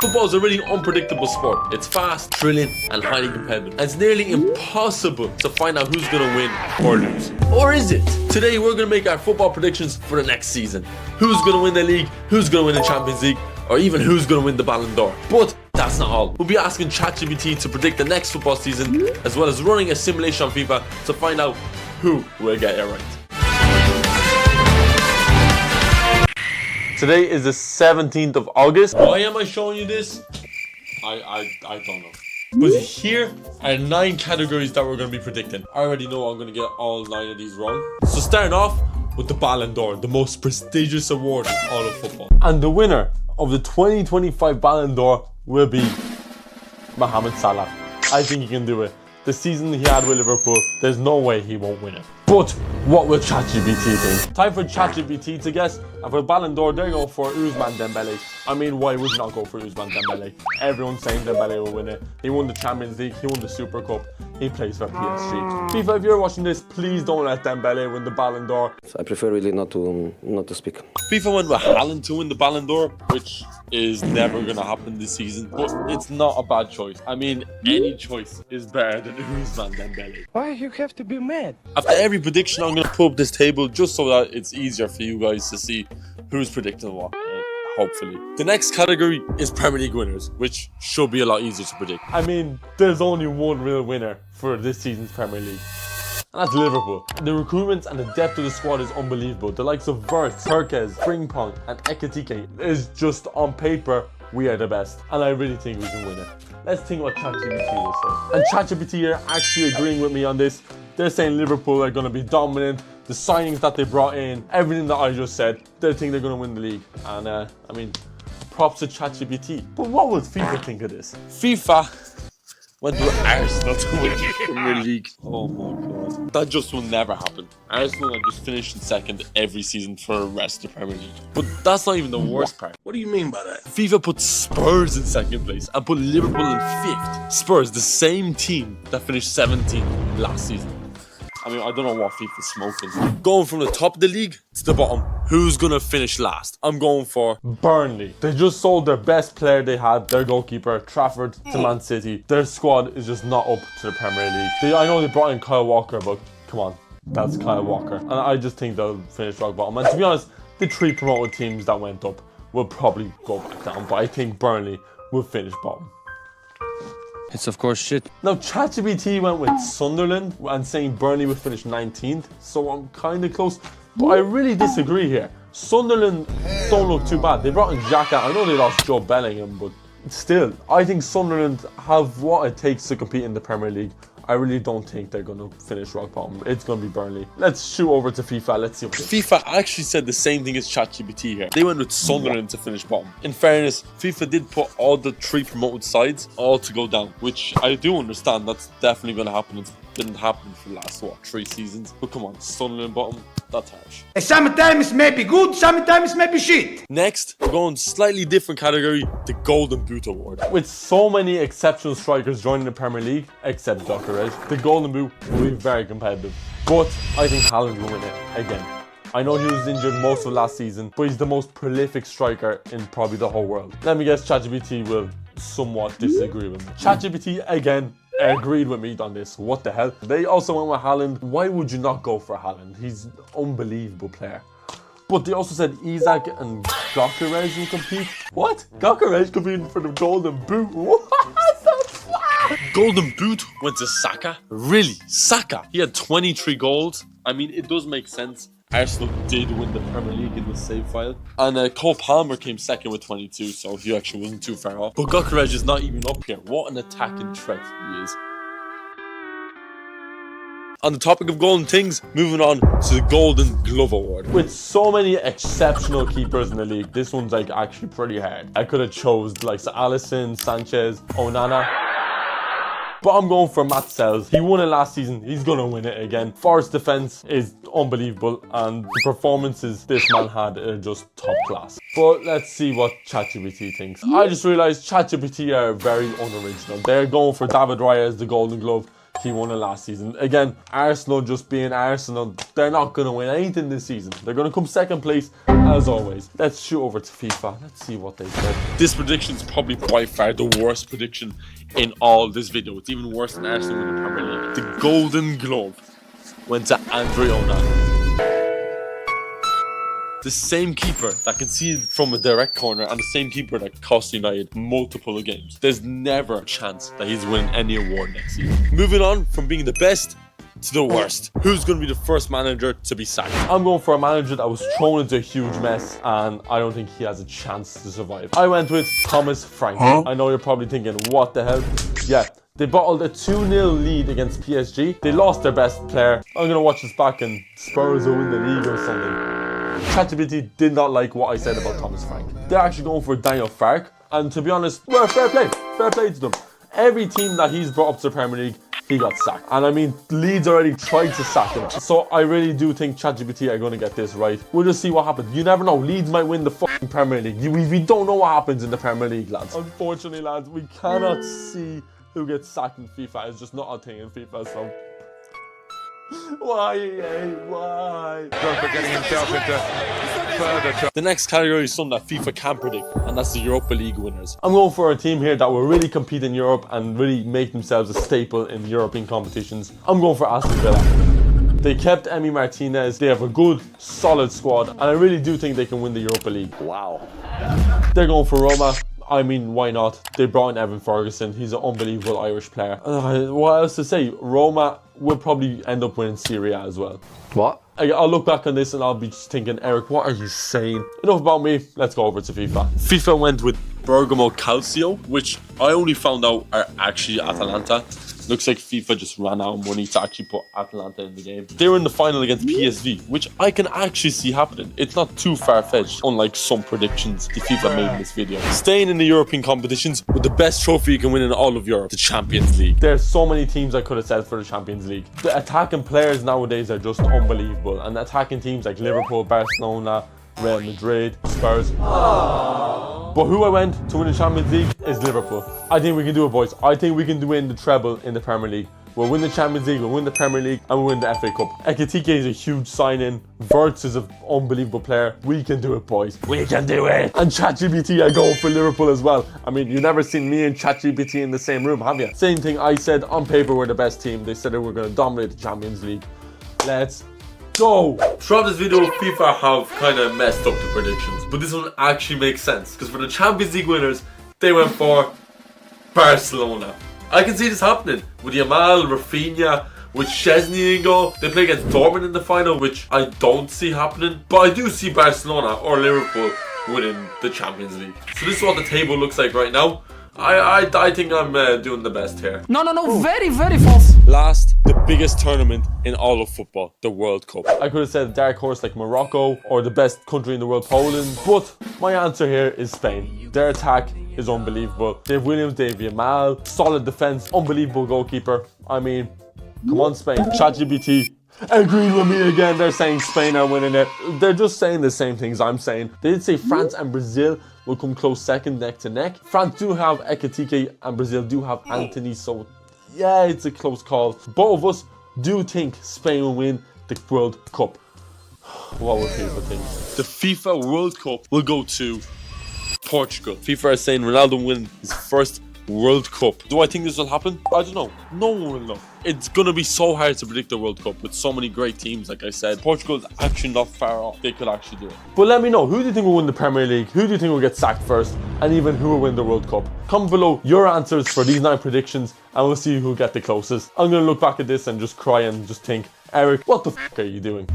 Football is a really unpredictable sport. It's fast, thrilling, and highly competitive. And it's nearly impossible to find out who's going to win or lose. Or is it? Today, we're going to make our football predictions for the next season. Who's going to win the league, who's going to win the Champions League, or even who's going to win the Ballon d'Or. But that's not all. We'll be asking ChatGPT to predict the next football season, as well as running a simulation on FIFA to find out who will get it right. Today is the 17th of August. Why am I showing you this? I don't know. But here are 9 categories that we're going to be predicting. I already know I'm going to get all 9 of these wrong. So starting off with the Ballon d'Or, the most prestigious award in all of football. And the winner of the 2025 Ballon d'Or will be Mohamed Salah. I think he can do it. The season he had with Liverpool, there's no way he won't win it. But what will ChatGPT think? Time for ChatGPT to guess. And for Ballon d'Or, they're going for Ousmane Dembele. I mean, why would you not go for Ousmane Dembele? Everyone's saying Dembele will win it. He won the Champions League, he won the Super Cup, he plays for PSG. FIFA, if you're watching this, please don't let Dembele win the Ballon d'Or. I prefer really not to speak. FIFA went with Haaland to win the Ballon d'Or, which is never going to happen this season. But it's not a bad choice. I mean, any choice is better than Ousmane Dembele. Why you have to be mad? After every prediction, I'm going to pull up this table just so that it's easier for you guys to see who's predicting what, hopefully. The next category is Premier League winners, which should be a lot easier to predict. I mean, there's only one real winner for this season's Premier League. And that's Liverpool. The recruitment and the depth of the squad is unbelievable. The likes of Wirtz, Turkez, Frimpong and Ekitike is just on paper, we are the best. And I really think we can win it. Let's think what ChatGPT will say. And ChatGPT are actually agreeing with me on this. They're saying Liverpool are going to be dominant. The signings that they brought in, everything that I just said, they think they're going to win the league. And I mean, props to ChatGPT. But what would FIFA think of this? FIFA went to Arsenal to win the Premier League. Oh my god. That just will never happen. Arsenal are just finished in second every season for the rest of the Premier League. But that's not even the worst part. What do you mean by that? FIFA put Spurs in second place and put Liverpool in 5th. Spurs, the same team that finished 17th last season. I mean, I don't know what FIFA's smoking. Going from the top of the league to the bottom, who's going to finish last? I'm going for Burnley. They just sold their best player they had, their goalkeeper, Trafford, to Man City. Their squad is just not up to the Premier League. I know they brought in Kyle Walker, but come on, that's Kyle Walker. And I just think they'll finish rock bottom. And to be honest, the 3 promoted teams that went up will probably go back down, but I think Burnley will finish bottom. It's of course shit. Now ChatGPT went with Sunderland and saying Burnley would finish 19th, so I'm kind of close. But I really disagree here. Sunderland don't look too bad. They brought in Xhaka. I know they lost Joe Bellingham, but still, I think Sunderland have what it takes to compete in the Premier League. I really don't think they're going to finish rock bottom. It's going to be Burnley. Let's shoot over to FIFA. Let's see what FIFA actually said the same thing as ChatGPT here. They went with Sunderland to finish bottom. In fairness, FIFA did put all the 3 promoted sides all to go down, which I do understand. That's definitely going to happen. It didn't happen for the last, 3 seasons? But come on, Sunderland bottom. That's harsh. Sometimes may be good, sometimes may be shit. Next, we're going slightly different category, the Golden Boot Award. With so many exceptional strikers joining the Premier League, except Gyökeres, the Golden Boot will be very competitive. But I think Haaland will win it again. I know he was injured most of last season, but he's the most prolific striker in probably the whole world. Let me guess, ChatGPT will somewhat disagree with me. ChatGPT, again, agreed with me on this. What the hell? They also went with Haaland. Why would you not go for Haaland? He's an unbelievable player. But they also said Isak and Gyökeres will compete. What? Gyökeres competing for the Golden Boot? What the fuck? Golden Boot went to Saka? Really? Saka? He had 23 goals. I mean, it does make sense. Arsenal did win the Premier League in the save file. And Cole Palmer came second with 22, so he actually wasn't too far off. But Gyökeres is not even up here. What an attacking threat he is. On the topic of golden things, moving on to the Golden Glove Award. With so many exceptional keepers in the league, this one's actually pretty hard. I could have chose like Alisson, Sanchez, Onana. But I'm going for Matt Sells. He won it last season. He's going to win it again. Forest defense is unbelievable. And the performances this man had are just top class. But let's see what ChatGPT thinks. I just realized ChatGPT are very unoriginal. They're going for David Raya as the Golden Glove. he won it last season. Again, Arsenal just being Arsenal, they're not going to win anything this season. They're going to come second place as always. Let's shoot over to FIFA. Let's see what they said. This prediction is probably by far the worst prediction in all this video. It's even worse than Arsenal in the Premier League. The Golden Glove went to Andre Onana. The same keeper that conceded from a direct corner and the same keeper that cost United multiple games. There's never a chance that he's winning any award next season. Moving on from being the best to the worst. Who's going to be the first manager to be sacked? I'm going for a manager that was thrown into a huge mess and I don't think he has a chance to survive. I went with Thomas Frank. I know you're probably thinking, what the hell? Yeah. They bottled a 2-0 lead against PSG. They lost their best player. I'm going to watch this back and Spurs will win the league or something. ChatGPT did not like what I said about Thomas Frank. They're actually going for Daniel Farke. And to be honest, well, fair play. Fair play to them. Every team that he's brought up to the Premier League, he got sacked. And I mean, Leeds already tried to sack him. So I really do think ChatGPT are going to get this right. We'll just see what happens. You never know. Leeds might win the fucking Premier League. We don't know what happens in the Premier League, lads. Unfortunately, lads, we cannot see who gets sacked in FIFA. It's just not a thing in FIFA, so... Why? For getting himself into further trouble. The next category is something that FIFA can predict, and that's the Europa League winners. I'm going for a team here that will really compete in Europe and really make themselves a staple in European competitions. I'm going for Aston Villa. They kept Emi Martinez. They have a good, solid squad, and I really do think they can win the Europa League. Wow. They're going for Roma. I mean, why not? They brought in Evan Ferguson. He's an unbelievable Irish player. What else to say? Roma will probably end up winning Serie A as well. What? I'll look back on this and I'll be just thinking, Eric, what are you saying? Enough about me. Let's go over to FIFA. FIFA went with Bergamo Calcio, which I only found out are actually Atalanta. Looks like FIFA just ran out of money to actually put Atalanta in the game. They were in the final against PSV, which I can actually see happening. It's not too far-fetched, unlike some predictions the FIFA made in this video. Staying in the European competitions with the best trophy you can win in all of Europe, the Champions League. There's so many teams I could have said for the Champions League. The attacking players nowadays are just unbelievable, and attacking teams like Liverpool, Barcelona, Real Madrid, Spurs. But who I went to win the Champions League is Liverpool. I think we can do it, boys. I think we can win the treble in the Premier League. We'll win the Champions League, we'll win the Premier League, and we'll win the FA Cup. Ekitike is a huge sign-in. Wirtz is an unbelievable player. We can do it, boys. We can do it. And ChatGPT are going for Liverpool as well. I mean, you've never seen me and ChatGPT in the same room, have you? Same thing I said. On paper, we're the best team. They said they were going to dominate the Champions League. Let's go. Throughout this video, FIFA have kind of messed up the predictions, but this one actually makes sense because for the Champions League winners, they went for Barcelona. I can see this happening with Yamal, Rafinha, with Szczesny in goal. They play against Dortmund in the final, which I don't see happening, but I do see Barcelona or Liverpool winning the Champions League. So this is what the table looks like right now. I think I'm doing the best here. No, very false. Last, the biggest tournament in all of football, the World Cup. I could have said a dark horse like Morocco or the best country in the world, Poland, but my answer here is Spain. Their attack is unbelievable. Dave Williams, Dave Yamal, solid defense, unbelievable goalkeeper. I mean, come on Spain. ChatGPT agreed with me again. They're saying Spain are winning it. They're just saying the same things I'm saying. They did say France and Brazil will come close second, neck to neck. France do have Ekitike and Brazil do have Anthony, so yeah, it's a close call. Both of us do think Spain will win the World Cup. What would FIFA think? The FIFA World Cup will go to Portugal. FIFA is saying Ronaldo will win his first World Cup. Do I think this will happen? I don't know. No one will know. It's gonna be so hard to predict the World Cup with so many great teams, like I said. Portugal is actually not far off. They could actually do it. But let me know, who do you think will win the Premier League? Who do you think will get sacked first? And even who will win the World Cup? Comment below your answers for these 9 predictions and we'll see who will get the closest. I'm gonna look back at this and just cry and just think, Eric, what the f*** are you doing?